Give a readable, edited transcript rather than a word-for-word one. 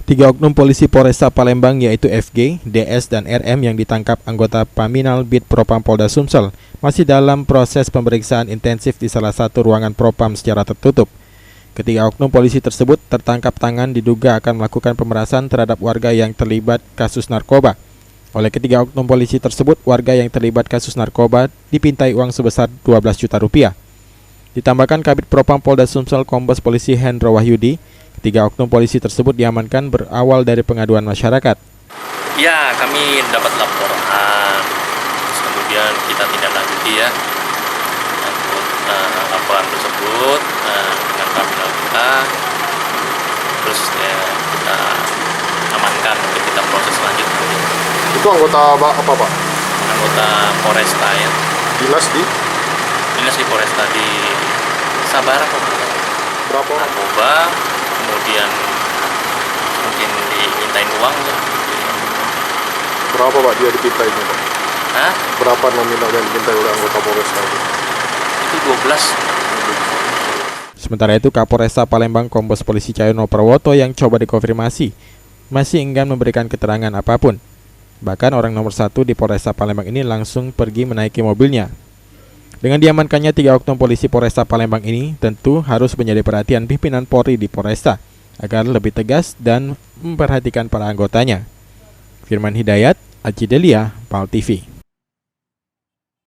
Tiga oknum polisi Polresta Palembang yaitu FG, DS, dan RM yang ditangkap anggota Paminal Bid Propam Polda Sumsel masih dalam proses pemeriksaan intensif di salah satu ruangan Propam secara tertutup. Ketiga oknum polisi tersebut tertangkap tangan diduga akan melakukan pemerasan terhadap warga yang terlibat kasus narkoba. Oleh ketiga oknum polisi tersebut, warga yang terlibat kasus narkoba dipintai uang sebesar 12 juta rupiah. Ditambahkan Kabid Propam Polda Sumsel Kombes Polisi Hendro Wahyudi, ketiga oknum polisi tersebut diamankan berawal dari pengaduan masyarakat. Ya, kami dapat laporan, terus kemudian kita tindak lanjuti ya laporan tersebut dengan paminal kita, terus ya, kita amankan untuk kita proses selanjutnya. Itu anggota apa Pak? Anggota Polresta ya. Dinas di Polresta di Sabara kok. Berapa? Narkoba, kemudian mungkin dimintain uang ya. Berapa Pak dia dipintai ini Pak? Hah? Berapa nominal yang dipintai oleh anggota Polresta itu? Itu 12. Sementara itu, Kapolresta Palembang Kombes Polisi Cahyono Prawoto yang coba dikonfirmasi masih enggan memberikan keterangan apapun. Bahkan orang nomor 1 di Polresta Palembang ini langsung pergi menaiki mobilnya. Dengan diamankannya tiga oknum polisi Polresta Palembang ini tentu harus menjadi perhatian pimpinan Polri di Polresta agar lebih tegas dan memperhatikan para anggotanya. Firman Hidayat, Aji Delia, PAL TV.